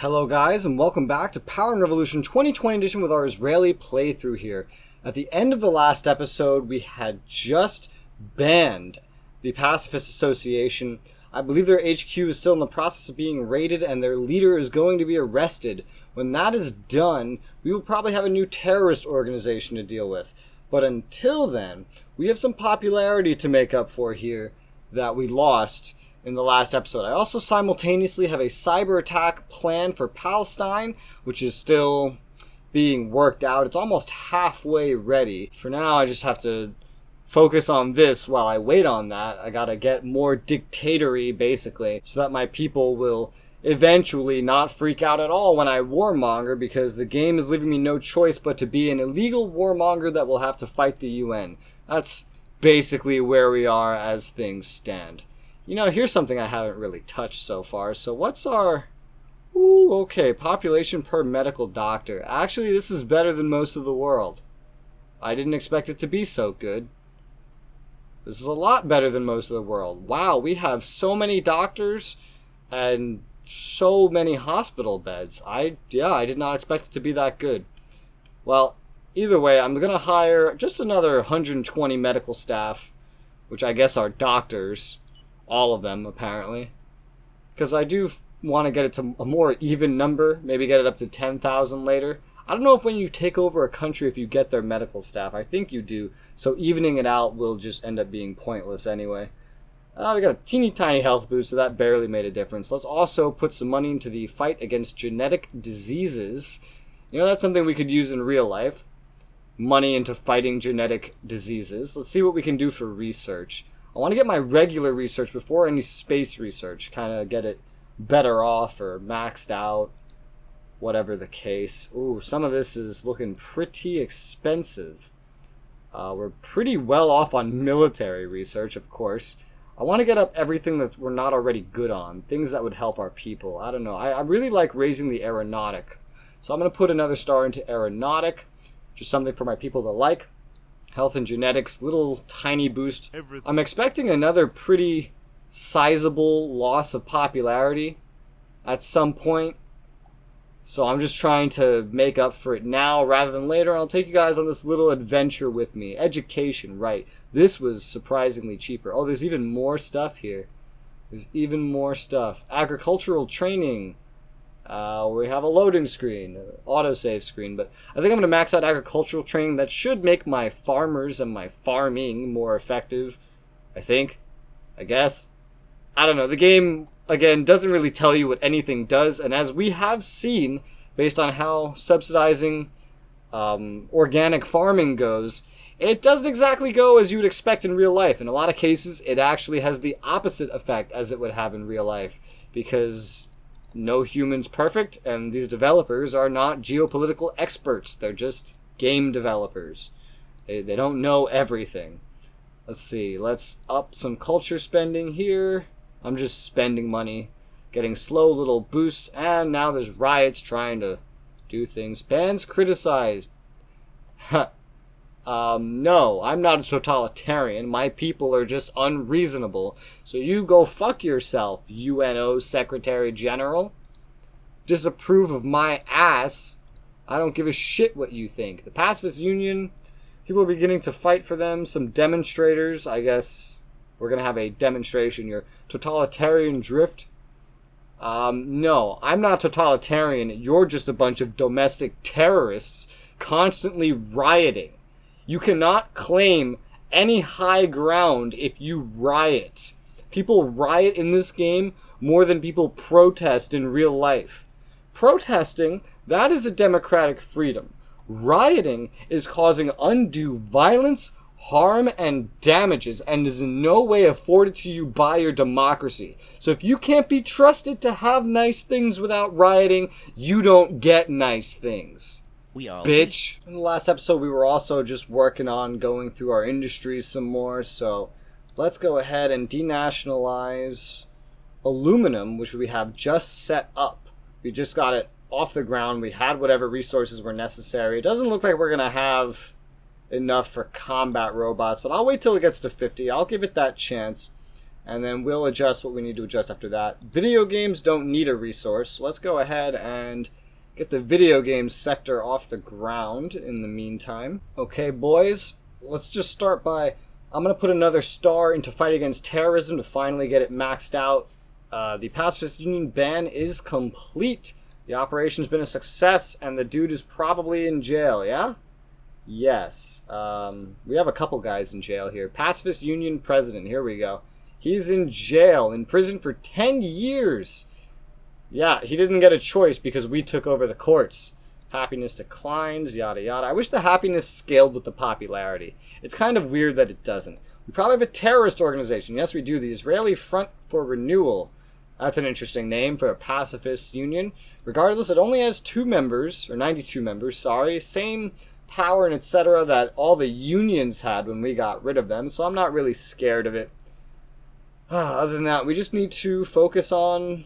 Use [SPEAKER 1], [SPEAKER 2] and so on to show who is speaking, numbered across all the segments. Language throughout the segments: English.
[SPEAKER 1] Hello guys, and welcome back to Power and Revolution 2020 edition with our Israeli playthrough here. At the end of the last episode, we had just banned the Pacifist Association. I believe their HQ is still in the process of being raided and their leader is going to be arrested. When that is done, we will probably have a new terrorist organization to deal with. But until then, we have some popularity to make up for here that we lost in the last episode. I also simultaneously have a cyber attack plan for Palestine, which is still being worked out. It's almost halfway ready. For now, I just have to focus on this while I wait on that. I gotta get more dictatory, basically, so that my people will eventually not freak out at all when I warmonger, because the game is leaving me no choice but to be an illegal warmonger that will have to fight the UN. That's basically where we are as things stand. You know, here's something I haven't really touched so far. So what's our... Ooh, okay, population per medical doctor. Actually, this is better than most of the world. I didn't expect it to be so good. This is a lot better than most of the world. Wow, we have so many doctors and so many hospital beds. I did not expect it to be that good. Well, either way, I'm going to hire just another 120 medical staff, which I guess are doctors. All of them, apparently. Because I do want to get it to a more even number. Maybe get it up to 10,000 later. I don't know if when you take over a country, if you get their medical staff. I think you do. So evening it out will just end up being pointless anyway. We got a teeny tiny health boost, so that barely made a difference. Let's also put some money into the fight against genetic diseases. You know, that's something we could use in real life. Money into fighting genetic diseases. Let's see what we can do for research. I want to get my regular research before any space research. Kind of get it better off or maxed out. Whatever the case. Ooh, some of this is looking pretty expensive. We're pretty well off on military research, of course. I want to get up everything that we're not already good on. Things that would help our people. I don't know. I really like raising the aeronautic. So I'm going to put another star into aeronautic. Just something for my people to like. Health and genetics, little tiny boost. I'm expecting another pretty sizable loss of popularity at some point. So I'm just trying to make up for it now rather than later. I'll take you guys on this little adventure with me. Education, right. This was surprisingly cheaper. Oh, there's even more stuff here. There's even more stuff. Agricultural training. We have a loading screen, autosave screen, but I think I'm going to max out agricultural training. That should make my farmers and my farming more effective, I guess. I don't know. The game, again, doesn't really tell you what anything does, and as we have seen, based on how subsidizing organic farming goes, it doesn't exactly go as you would expect in real life. In a lot of cases, it actually has the opposite effect as it would have in real life, because no human's perfect, and these developers are not geopolitical experts. They're just game developers. They don't know everything. Let's see. Let's up some culture spending here. I'm just spending money, getting slow little boosts, and now there's riots trying to do things. Bans criticized. No, I'm not a totalitarian. My people are just unreasonable. So you go fuck yourself, UNO Secretary General. Disapprove of my ass. I don't give a shit what you think. The Pacifist Union, people are beginning to fight for them. Some demonstrators, I guess we're going to have a demonstration. Your totalitarian drift. No, I'm not totalitarian. You're just a bunch of domestic terrorists constantly rioting. You cannot claim any high ground if you riot. People riot in this game more than people protest in real life. Protesting, that is a democratic freedom. Rioting is causing undue violence, harm, and damages, and is in no way afforded to you by your democracy. So if you can't be trusted to have nice things without rioting, you don't get nice things. Bitch. In the last episode, we were also just working on going through our industries some more, so let's go ahead and denationalize aluminum, which we have just set up. We just got it off the ground. We had whatever resources were necessary. It doesn't look like we're going to have enough for combat robots, but I'll wait till it gets to 50. I'll give it that chance. and then we'll adjust what we need to adjust after that. Video games don't need a resource, so let's go ahead and get the video game sector off the ground in the meantime. Okay, boys, let's just start by, I'm going to put another star into fight against terrorism to finally get it maxed out. The Pacifist Union ban is complete. The operation's been a success, and the dude is probably in jail, yeah? Yes. We have a couple guys in jail here. Pacifist Union president, here we go. He's in jail, in prison for 10 years. Yeah, he didn't get a choice because we took over the courts. Happiness declines, yada yada. I wish the happiness scaled with the popularity. It's kind of weird that it doesn't. We probably have a terrorist organization. Yes, we do. The Israeli Front for Renewal. That's an interesting name for a pacifist union. Regardless, it only has 2 members, or 92 members, sorry. Same power and etc. that all the unions had when we got rid of them, so I'm not really scared of it. Other than that, we just need to focus on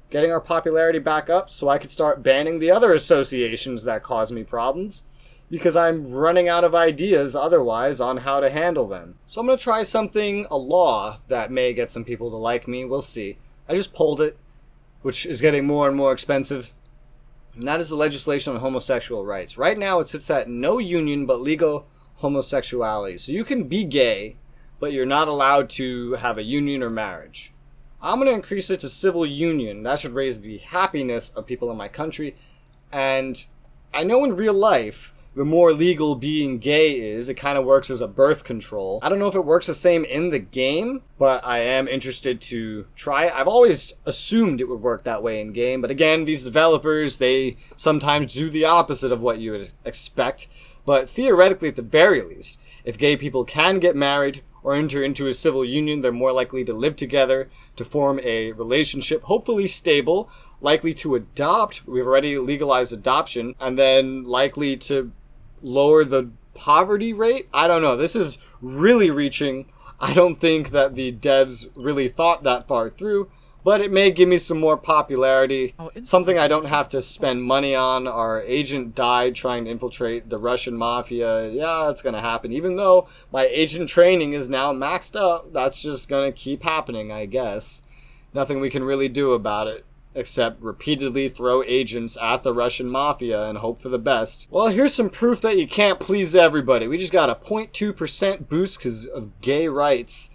[SPEAKER 1] getting our popularity back up so I could start banning the other associations that cause me problems, because I'm running out of ideas otherwise on how to handle them. So I'm going to try something, a law, that may get some people to like me. We'll see. I just pulled it, which is getting more and more expensive. And that is the legislation on homosexual rights. Right now it sits at no union but legal homosexuality. So you can be gay, but you're not allowed to have a union or marriage. I'm going to increase it to civil union. That should raise the happiness of people in my country. And I know in real life, the more legal being gay is, it kind of works as a birth control. I don't know if it works the same in the game, but I am interested to try it. I've always assumed it would work that way in game, but again, these developers, they sometimes do the opposite of what you would expect. But theoretically, at the very least, if gay people can get married or enter into a civil union, they're more likely to live together, to form a relationship, hopefully stable, likely to adopt. We've already legalized adoption, and then likely to lower the poverty rate. I don't know. This is really reaching. I don't think that the devs really thought that far through, but it may give me some more popularity. Something I don't have to spend money on. Our agent died trying to infiltrate the Russian mafia. Yeah, it's going to happen. Even though my agent training is now maxed up, that's just going to keep happening, I guess. Nothing we can really do about it, except repeatedly throw agents at the Russian mafia and hope for the best. Well, here's some proof that you can't please everybody. We just got a 0.2% boost because of gay rights.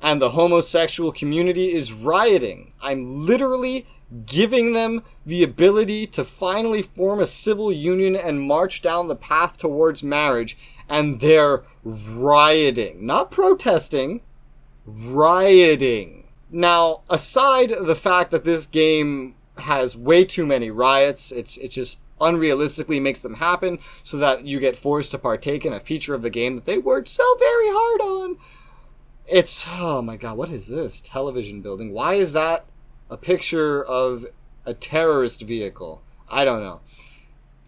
[SPEAKER 1] And the homosexual community is rioting. I'm literally giving them the ability to finally form a civil union and march down the path towards marriage. And they're rioting. Not protesting. Rioting. Now, aside the fact that this game has way too many riots, it just unrealistically makes them happen so that you get forced to partake in a feature of the game that they worked so very hard on. It's, oh my god, what is this? Television building. Why is that a picture of a terrorist vehicle? I don't know.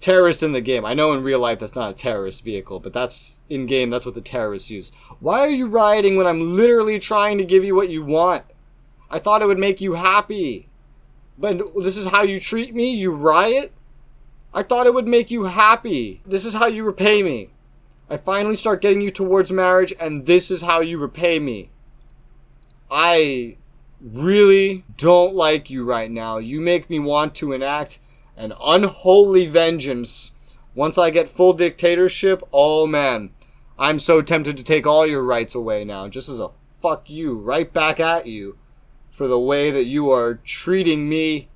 [SPEAKER 1] Terrorist in the game. I know in real life that's not a terrorist vehicle, but that's in game, that's what the terrorists use. Why are you rioting when I'm literally trying to give you what you want? I thought it would make you happy. But this is how you treat me? You riot? I thought it would make you happy. This is how you repay me. I finally start getting you towards marriage, and this is how you repay me. I really don't like you right now. You make me want to enact an unholy vengeance. Once I get full dictatorship, oh man, I'm so tempted to take all your rights away now, just as a fuck you, right back at you, for the way that you are treating me,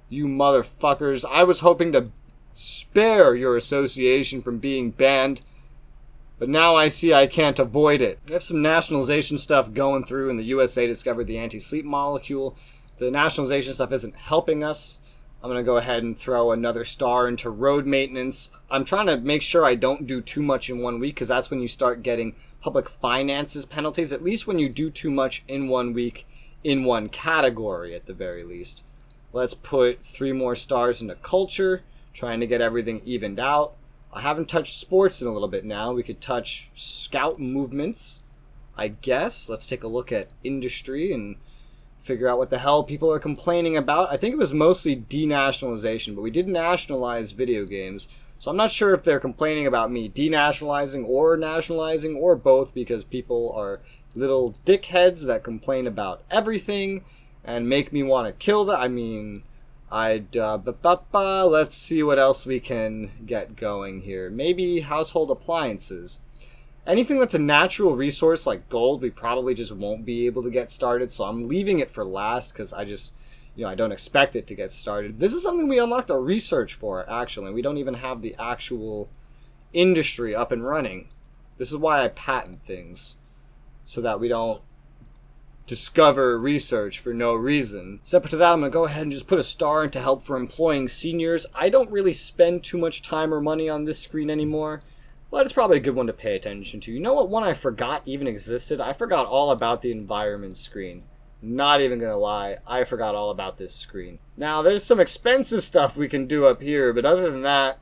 [SPEAKER 1] you motherfuckers. I was hoping to spare your association from being banned, but now I see I can't avoid it. We have some nationalization stuff going through, and the USA discovered the anti-sleep molecule. The nationalization stuff isn't helping us. I'm going to go ahead and throw another star into road maintenance. I'm trying to make sure I don't do too much in 1 week, because that's when you start getting public finances penalties, at least when you do too much in 1 week, in one category at the very least. Let's put 3 more stars into culture, trying to get everything evened out. I haven't touched sports in a little bit now. We could touch scout movements, I guess. Let's take a look at industry and figure out what the hell people are complaining about. I think it was mostly denationalization, but we did nationalize video games. So I'm not sure if they're complaining about me denationalizing or nationalizing or both, because people are little dickheads that complain about everything and make me want to kill them. I mean, let's see what else we can get going here. Maybe household appliances. Anything that's a natural resource like gold, we probably just won't be able to get started. So I'm leaving it for last because I just, I don't expect it to get started. This is something we unlocked a research for, actually. We don't even have the actual industry up and running. This is why I patent things, so that we don't discover research for no reason. Separate to that, I'm going to go ahead and just put a star into help for employing seniors. I don't really spend too much time or money on this screen anymore, but it's probably a good one to pay attention to. You know what one I forgot even existed? I forgot all about the environment screen. Not even gonna lie, I forgot all about this screen. Now, there's some expensive stuff we can do up here, but other than that,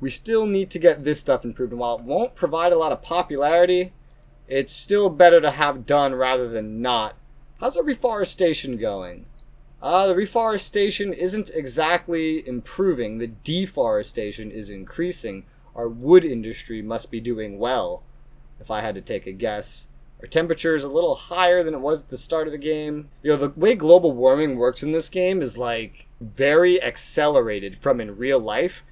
[SPEAKER 1] we still need to get this stuff improved. And while it won't provide a lot of popularity, it's still better to have done rather than not. How's our reforestation going? The reforestation isn't exactly improving. The deforestation is increasing. Our wood industry must be doing well, if I had to take a guess. Our temperature is a little higher than it was at the start of the game. The way global warming works in this game is like very accelerated from in real life.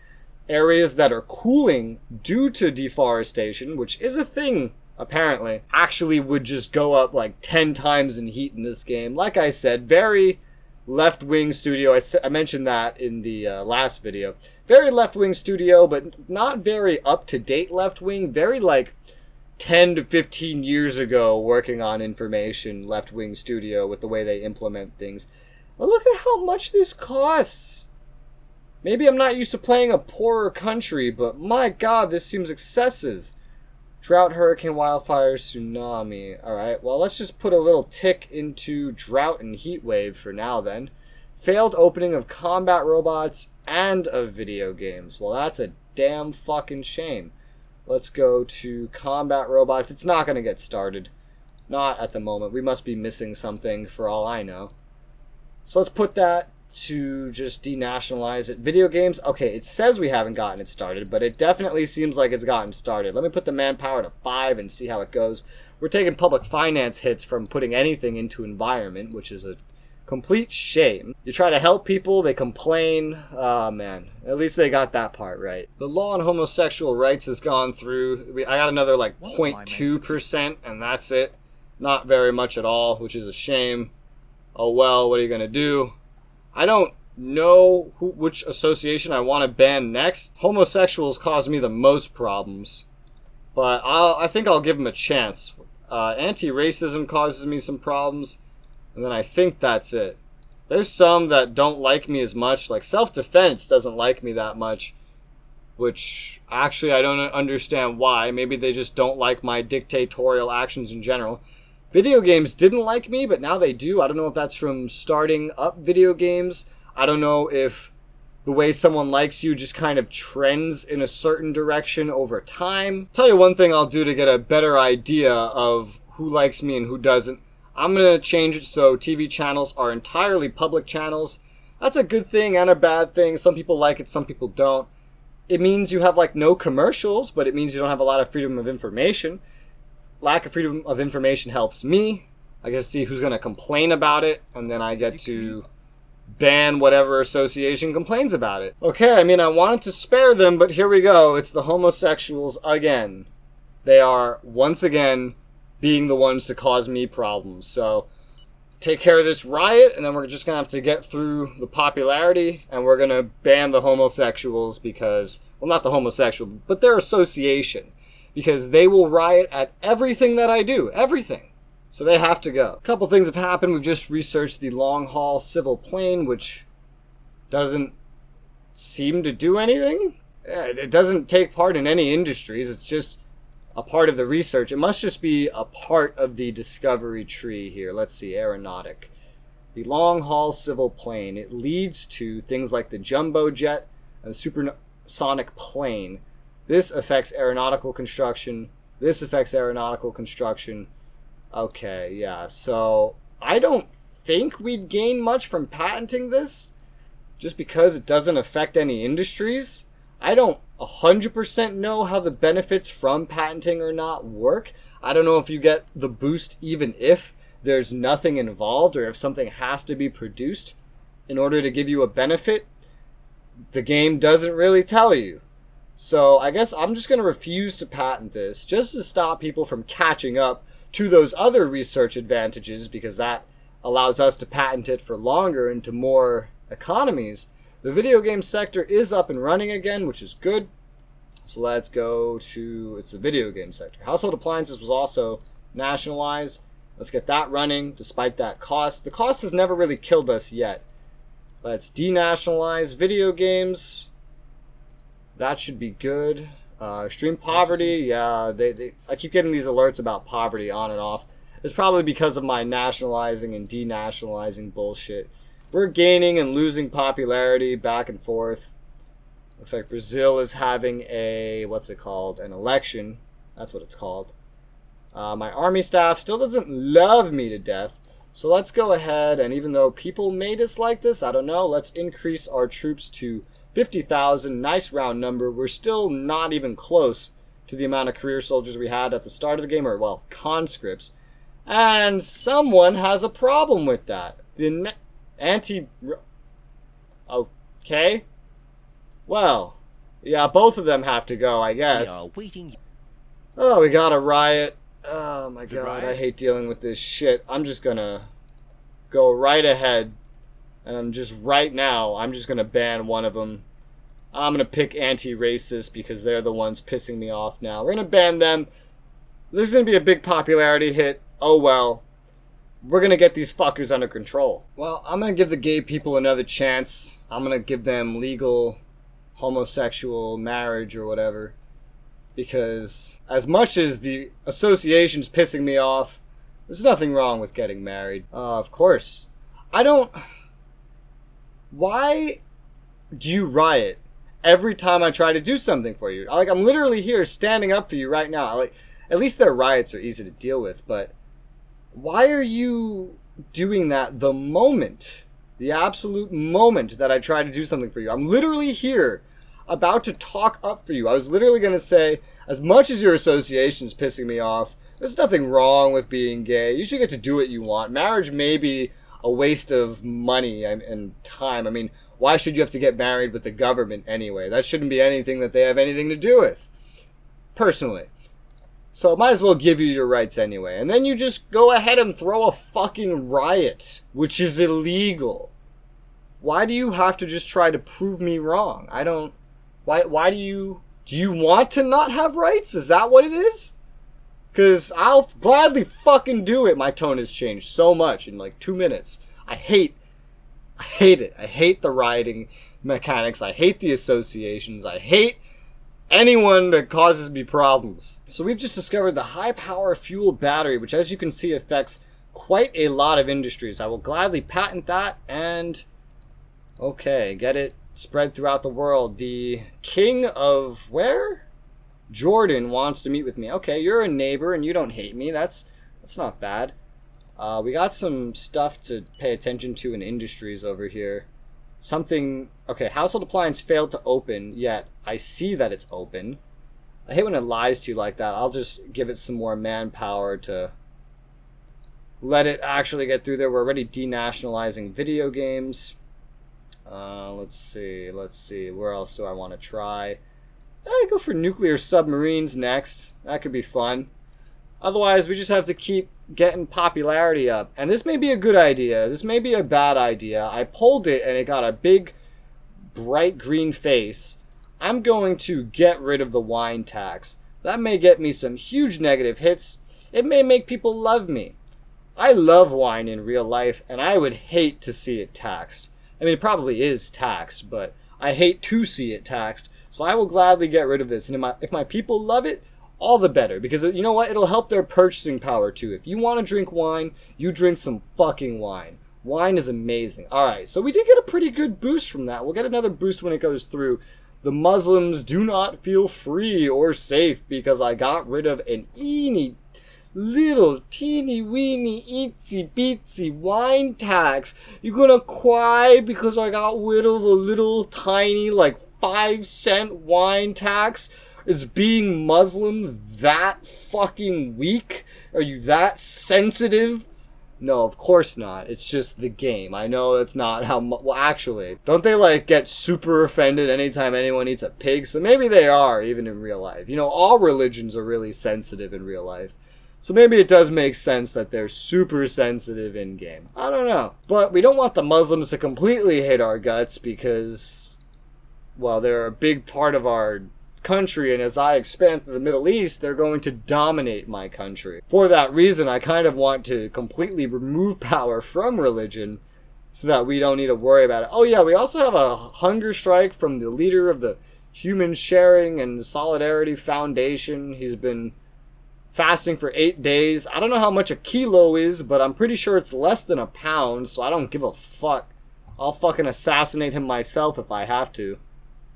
[SPEAKER 1] Areas that are cooling due to deforestation, which is a thing apparently, actually would just go up like 10 times in heat in this game. Like I said, very left-wing studio. I mentioned that in the last video. Very left-wing studio, but not very up-to-date left-wing. Very like 10 to 15 years ago working on information left-wing studio with the way they implement things. But look at how much this costs. Maybe I'm not used to playing a poorer country, but my god, this seems excessive. Drought, hurricane, wildfires, tsunami. Alright, well, let's just put a little tick into drought and heat wave for now then. Failed opening of combat robots and of video games. Well, that's a damn fucking shame. Let's go to combat robots. It's not going to get started. Not at the moment. We must be missing something for all I know. So let's put that to just denationalize it. Video games, okay, it says we haven't gotten it started, but it definitely seems like it's gotten started. Let me put the manpower to 5 and see how it goes. We're taking public finance hits from putting anything into environment, which is a complete shame. You try to help people, they complain. Oh man, at least they got that part right. The law on homosexual rights has gone through. I got another like 0.2%, and that's it. Not very much at all, which is a shame. Oh well, what are you gonna do? I don't know which association I want to ban next. Homosexuals cause me the most problems, but I think I'll give them a chance. Anti-racism causes me some problems, and then I think that's it. There's some that don't like me as much, like self-defense doesn't like me that much, which actually I don't understand why. Maybe they just don't like my dictatorial actions in general. Video games didn't like me, but now they do. I don't know if that's from starting up video games. I don't know if the way someone likes you just kind of trends in a certain direction over time. Tell you one thing I'll do to get a better idea of who likes me and who doesn't. I'm going to change it so TV channels are entirely public channels. That's a good thing and a bad thing. Some people like it, some people don't. It means you have like no commercials, but it means you don't have a lot of freedom of information. Lack of freedom of information helps me. I get to see who's going to complain about it, and then I get to ban whatever association complains about it. Okay, I mean, I wanted to spare them, but here we go. It's the homosexuals again. They are, once again, being the ones to cause me problems. So, take care of this riot, and then we're just going to have to get through the popularity, and we're going to ban the homosexuals because, well, not the homosexual, but their association. Because they will riot at everything that I do. Everything. So they have to go. A couple things have happened. We've just researched the long-haul civil plane, which doesn't seem to do anything. It doesn't take part in any industries. It's just a part of the research. It must just be a part of the discovery tree here. Let's see. Aeronautic. The long-haul civil plane. It leads to things like the jumbo jet and the supersonic plane. This affects aeronautical construction. This affects aeronautical construction. Okay, yeah. So, I don't think we'd gain much from patenting this. Just because it doesn't affect any industries. I don't 100% know how the benefits from patenting or not work. I don't know if you get the boost even if there's nothing involved or if something has to be produced in order to give you a benefit. The game doesn't really tell you. So I guess I'm just going to refuse to patent this just to stop people from catching up to those other research advantages, because that allows us to patent it for longer into more economies. The video game sector is up and running again, which is good. So let's go to, it's the video game sector. Household appliances was also nationalized. Let's get that running despite that cost. The cost has never really killed us yet. Let's denationalize video games. That should be good. Extreme poverty, yeah. I keep getting these alerts about poverty on and off. It's probably because of my nationalizing and denationalizing bullshit. We're gaining and losing popularity back and forth. Looks like Brazil is having a, what's it called? An election. That's what it's called. My army staff still doesn't love me to death. So let's go ahead, and even though people may dislike this, I don't know, let's increase our troops to 50,000. Nice round number. We're still not even close to the amount of career soldiers we had at the start of the game, or, well, conscripts. And someone has a problem with that. The Okay. Well, yeah, both of them have to go, I guess. Oh, we got a riot. Oh my god, I hate dealing with this shit. I'm just gonna go right ahead, and I'm just gonna ban one of them. I'm gonna pick anti-racist because they're the ones pissing me off now. We're gonna ban them. There's gonna be a big popularity hit. Oh well. We're gonna get these fuckers under control. Well, I'm gonna give the gay people another chance. I'm gonna give them legal homosexual marriage or whatever. Because as much as the association's pissing me off, there's nothing wrong with getting married. Of course. Why do you riot every time I try to do something for you? Like, I'm literally here standing up for you right now. Like, at least their riots are easy to deal with, but why are you doing that the absolute moment that I try to do something for you? I'm literally here about to talk up for you. I was literally going to say, as much as your association is pissing me off, there's nothing wrong with being gay. You should get to do what you want. Marriage may be a waste of money and time. I mean, why should you have to get married with the government anyway? That shouldn't be anything that they have anything to do with, personally. So might as well give you your rights anyway. And then you just go ahead and throw a fucking riot, which is illegal. Why do you have to just try to prove me wrong? Why do you want to not have rights? Is that what it is? Because I'll gladly fucking do it. My tone has changed so much in like 2 minutes. I hate it. I hate the rioting mechanics. I hate the associations. I hate anyone that causes me problems. So we've just discovered the high power fuel battery, which as you can see affects quite a lot of industries. I will gladly patent that and, okay, get it spread throughout the world. The king of where? Jordan wants to meet with me. Okay, you're a neighbor and you don't hate me. That's not bad. We got some stuff to pay attention to in industries over here. Something, okay, household appliance failed to open, yet I see that it's open. I hate when it lies to you like that. I'll just give it some more manpower to let it actually get through there. We're already denationalizing video games. Let's see. Where else do I want to try? I go for nuclear submarines next. That could be fun. Otherwise, we just have to keep getting popularity up. And this may be a good idea. This may be a bad idea. I pulled it and it got a big, bright green face. I'm going to get rid of the wine tax. That may get me some huge negative hits. It may make people love me. I love wine in real life, and I would hate to see it taxed. I mean, it probably is taxed, but I hate to see it taxed. So I will gladly get rid of this. And if my people love it, all the better. Because you know what? It'll help their purchasing power too. If you want to drink wine, you drink some fucking wine. Wine is amazing. Alright, so we did get a pretty good boost from that. We'll get another boost when it goes through. The Muslims do not feel free or safe because I got rid of an little teeny weeny itsy bitsy wine tax. You gonna cry because I got rid of a little tiny like 5-cent wine tax? Is being Muslim that fucking weak? Are you that sensitive? No, of course not. It's just the game. I know that's not how well, actually, don't they like get super offended anytime anyone eats a pig? So maybe they are, even in real life. You know, all religions are really sensitive in real life. So maybe it does make sense that they're super sensitive in game. I don't know. But we don't want the Muslims to completely hate our guts because, well, they're a big part of our country, and as I expand to the Middle East, they're going to dominate my country. For that reason, I kind of want to completely remove power from religion so that we don't need to worry about it. Oh yeah, we also have a hunger strike from the leader of the Human Sharing and Solidarity Foundation. He's been fasting for 8 days. I don't know how much a kilo is, but I'm pretty sure it's less than a pound, so I don't give a fuck. I'll fucking assassinate him myself if I have to.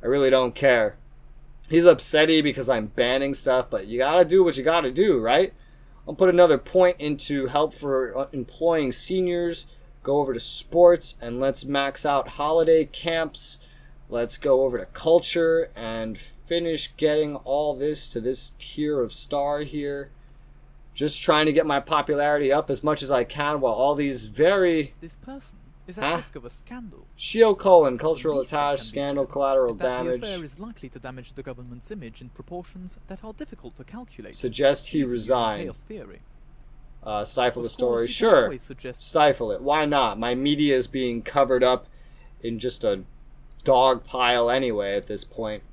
[SPEAKER 1] I really don't care. He's upsetty because I'm banning stuff, but you gotta do what you gotta do, right? I'll put another point into help for employing seniors. Go over to sports, and let's max out holiday camps. Let's go over to culture and finish getting all this to this tier of star here. Just trying to get my popularity up as much as I can while all these very...
[SPEAKER 2] This person is at risk of a scandal.
[SPEAKER 1] Shio colon, cultural attache, scandal, collateral damage.
[SPEAKER 2] The affair is likely to damage the government's image in proportions that are difficult to calculate.
[SPEAKER 1] Suggest he resign.
[SPEAKER 2] Chaos theory.
[SPEAKER 1] Stifle the story. Sure. Stifle it. Why not? My media is being covered up in just a dog pile anyway at this point.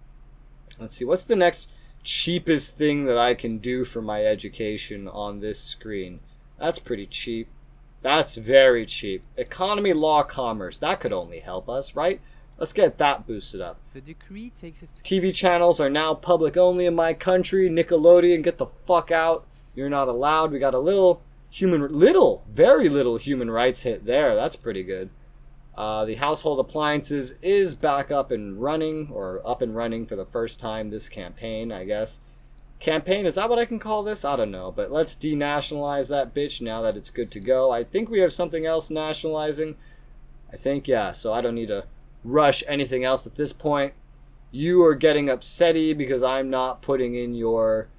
[SPEAKER 1] Let's see. What's the next cheapest thing that I can do for my education on this screen? That's pretty cheap. That's very cheap. Economy, law, commerce. That could only help us, right? Let's get that boosted up.
[SPEAKER 2] The decree takes effect.
[SPEAKER 1] TV channels are now public only in my country. Nickelodeon, get the fuck out. You're not allowed. We got a very little human rights hit there. That's pretty good. The household appliances is back up and running, or up and running for the first time this campaign, I guess. Campaign, is that what I can call this? I don't know, but let's denationalize that bitch now that it's good to go. I think we have something else nationalizing. I think, yeah, so I don't need to rush anything else at this point. You are getting upsetty because I'm not putting in your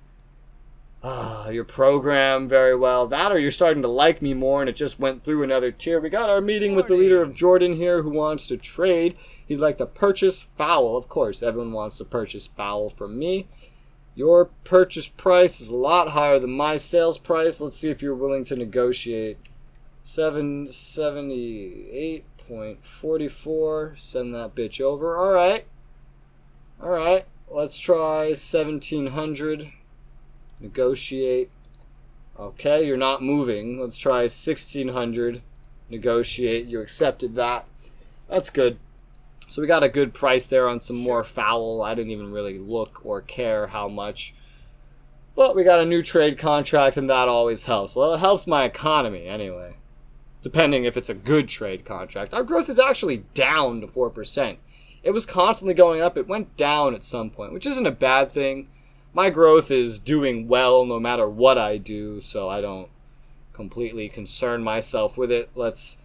[SPEAKER 1] program very well. That, or you're starting to like me more and it just went through another tier. We got our meeting with the leader of Jordan here who wants to trade. He'd like to purchase fowl. Of course, everyone wants to purchase fowl from me. Your purchase price is a lot higher than my sales price. Let's see if you're willing to negotiate. 778.44. Send that bitch over. Alright. Alright. Let's try 1700. Negotiate. Okay, you're not moving. Let's try 1600. Negotiate. You accepted that. That's good. So we got a good price there on some more fowl. I didn't even really look or care how much. But we got a new trade contract, and that always helps. Well, it helps my economy anyway. Depending if it's a good trade contract. Our growth is actually down to 4%. It was constantly going up. It went down at some point, which isn't a bad thing. My growth is doing well no matter what I do, so I don't completely concern myself with it. Let's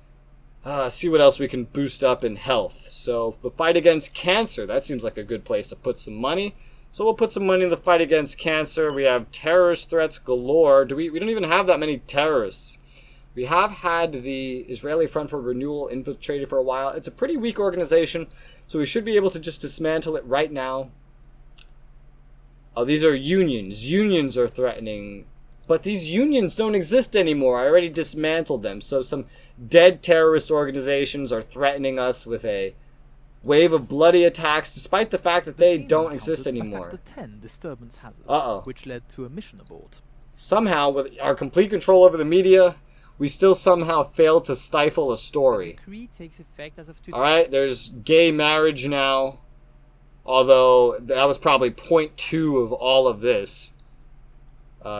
[SPEAKER 1] see what else we can boost up in health. So the fight against cancer, that seems like a good place to put some money. So we'll put some money in the fight against cancer. We have terrorist threats galore. We don't even have that many terrorists. We have had the Israeli Front for Renewal infiltrated for a while. It's a pretty weak organization, so we should be able to just dismantle it right now. Oh, these are unions. Unions are threatening. But these unions don't exist anymore. I already dismantled them. So some dead terrorist organizations are threatening us with a wave of bloody attacks, despite the fact that they don't exist anymore.
[SPEAKER 2] The 10 disturbance hazard,
[SPEAKER 1] which
[SPEAKER 2] led to a mission abort.
[SPEAKER 1] Somehow, with our complete control over the media, we still somehow failed to stifle a story. Alright, there's gay marriage now. Although, that was probably 0.2 of all of this.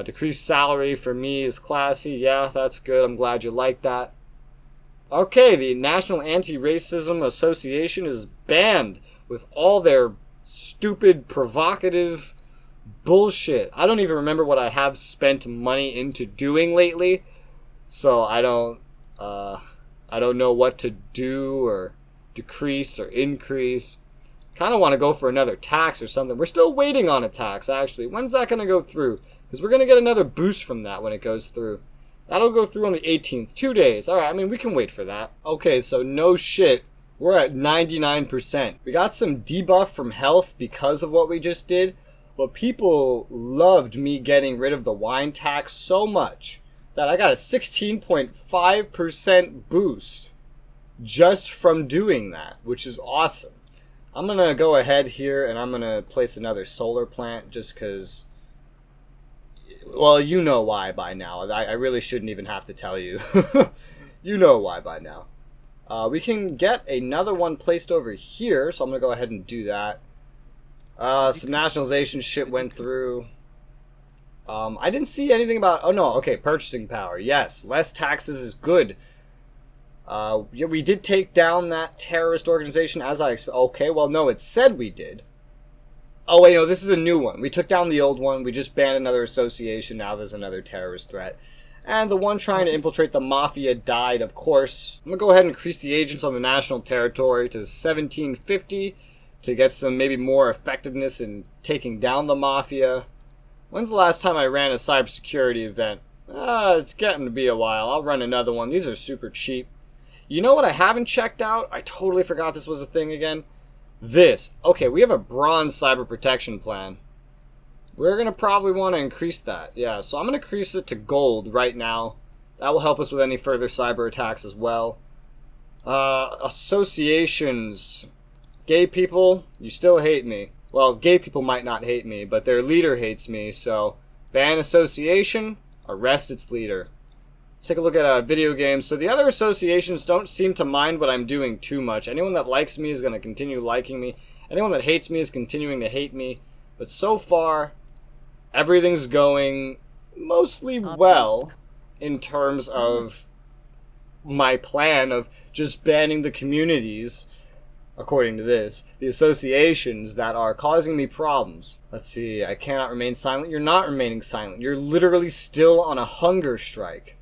[SPEAKER 1] Decreased salary for me is classy. Yeah, that's good. I'm glad you like that. Okay, the National Anti-Racism Association is banned with all their stupid, provocative bullshit. I don't even remember what I have spent money into doing lately. So I don't know what to do or decrease or increase. Kind of want to go for another tax or something. We're still waiting on a tax, actually. When's that going to go through? Because we're going to get another boost from that when it goes through. That'll go through on the 18th. 2 days. Alright, I mean, we can wait for that. Okay, so no shit. We're at 99%. We got some debuff from health because of what we just did. But people loved me getting rid of the wine tax so much that I got a 16.5% boost just from doing that, which is awesome. I'm going to go ahead here and I'm going to place another solar plant just because, well, you know why by now. I really shouldn't even have to tell you. You know why by now. We can get another one placed over here, so I'm going to go ahead and do that. Some nationalization shit went through. I didn't see anything about, oh no, okay, purchasing power. Yes, less taxes is good. Yeah, we did take down that terrorist organization as I expected. Okay, well, no, it said we did. Oh, wait, no, this is a new one. We took down the old one. We just banned another association. Now there's another terrorist threat. And the one trying to infiltrate the mafia died, of course. I'm going to go ahead and increase the agents on the national territory to 1750 to get some maybe more effectiveness in taking down the mafia. When's the last time I ran a cybersecurity event? It's getting to be a while. I'll run another one. These are super cheap. You know what I haven't checked out? I totally forgot this was a thing again. This. Okay, we have a bronze cyber protection plan. We're going to probably want to increase that. Yeah, so I'm going to increase it to gold right now. That will help us with any further cyber attacks as well. Associations. Gay people, you still hate me. Well, gay people might not hate me, but their leader hates me, so ban association, arrest its leader. Let's take a look at video games. So the other associations don't seem to mind what I'm doing too much. Anyone that likes me is going to continue liking me. Anyone that hates me is continuing to hate me. But so far, everything's going mostly well in terms of my plan of just banning the communities, according to this, the associations that are causing me problems. Let's see, I cannot remain silent. You're not remaining silent. You're literally still on a hunger strike.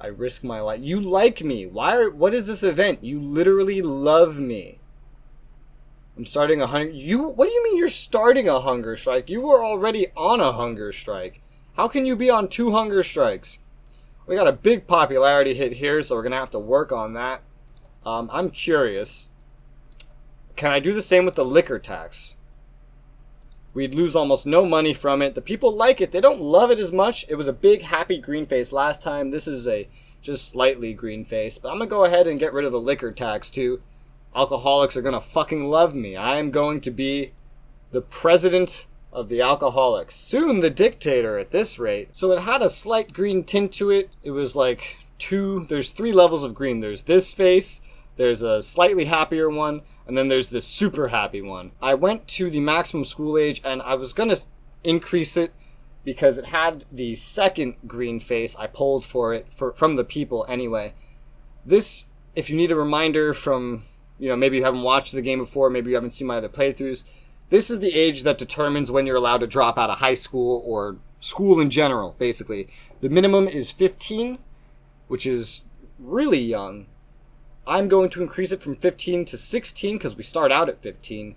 [SPEAKER 1] I risk my life. You like me. What is this event? You literally love me. I'm starting a hunger... What do you mean you're starting a hunger strike? You were already on a hunger strike. How can you be on 2 hunger strikes? We got a big popularity hit here, so we're going to have to work on that. I'm curious. Can I do the same with the liquor tax? We'd lose almost no money from it. The people like it. They don't love it as much. It was a big happy green face last time. This is a just slightly green face. But I'm going to go ahead and get rid of the liquor tax too. Alcoholics are going to fucking love me. I am going to be the president of the alcoholics. Soon the dictator at this rate. So it had a slight green tint to it. It was like there's 3 levels of green. There's this face. There's a slightly happier one. And then there's the super happy one. I went to the maximum school age and I was going to increase it because it had the second green face. I pulled for it from the people anyway. This, if you need a reminder from, maybe you haven't watched the game before, maybe you haven't seen my other playthroughs, this is the age that determines when you're allowed to drop out of high school or school in general, basically. The minimum is 15, which is really young. I'm going to increase it from 15 to 16 because we start out at 15.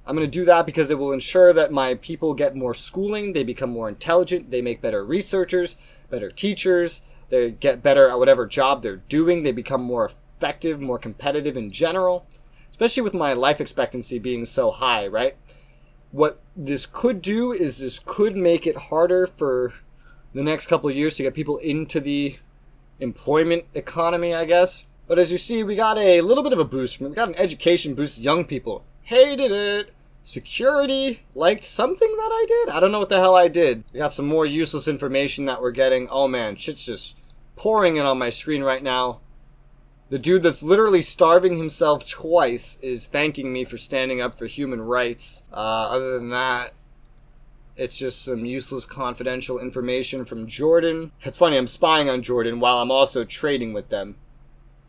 [SPEAKER 1] I'm going to do that because it will ensure that my people get more schooling, they become more intelligent, they make better researchers, better teachers, they get better at whatever job they're doing, they become more effective, more competitive in general, especially with my life expectancy being so high, right? What this could do is this could make it harder for the next couple of years to get people into the employment economy, I guess. But as you see, we got a little bit of a boost from it. We got an education boost. Young people hated it. Security liked something that I did. I don't know what the hell I did. We got some more useless information that we're getting. Oh man, shit's just pouring in on my screen right now. The dude that's literally starving himself twice is thanking me for standing up for human rights. Other than that, it's just some useless confidential information from Jordan. It's funny, I'm spying on Jordan while I'm also trading with them.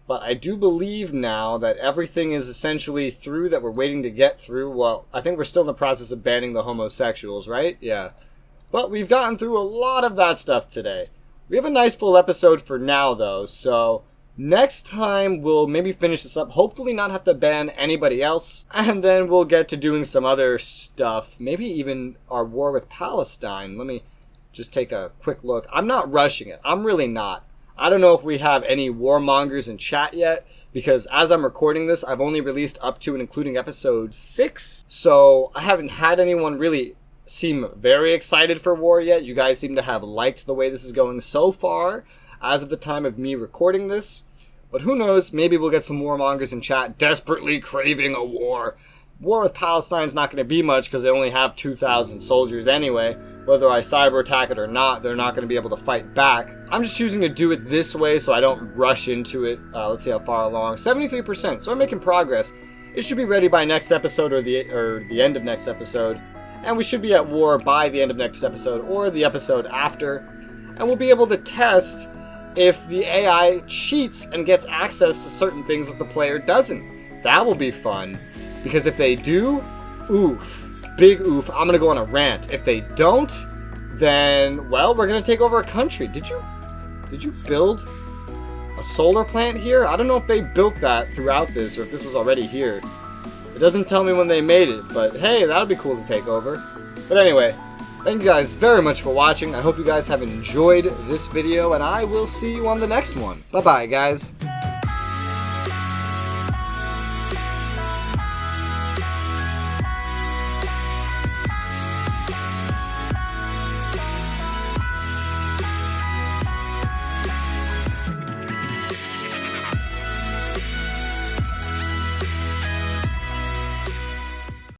[SPEAKER 1] But I do believe now that everything is essentially through that we're waiting to get through. Well, I think we're still in the process of banning the homosexuals, right? Yeah. But we've gotten through a lot of that stuff today. We have a nice full episode for now, though. So Next time, we'll maybe finish this up. Hopefully not have to ban anybody else. And then we'll get to doing some other stuff. Maybe even our war with Palestine. Let me just take a quick look. I'm not rushing it. I'm really not. I don't know if we have any warmongers in chat yet, because as I'm recording this, I've only released up to and including episode 6. So I haven't had anyone really seem very excited for war yet. You guys seem to have liked the way this is going so far as of the time of me recording this. But who knows, maybe we'll get some warmongers in chat desperately craving a war. War with Palestine's not going to be much because they only have 2,000 soldiers anyway. Whether I cyber attack it or not, they're not going to be able to fight back. I'm just choosing to do it this way so I don't rush into it. Let's see how far along. 73%, so we're making progress. It should be ready by next episode or the end of next episode. And we should be at war by the end of next episode or the episode after. And we'll be able to test if the AI cheats and gets access to certain things that the player doesn't. That will be fun. Because if they do, oof. Big oof. I'm going to go on a rant. If they don't, then, well, we're going to take over a country. Did you build a solar plant here? I don't know if they built that throughout this or if this was already here. It doesn't tell me when they made it, but hey, that would be cool to take over. But anyway, thank you guys very much for watching. I hope you guys have enjoyed this video, and I will see you on the next one. Bye-bye, guys.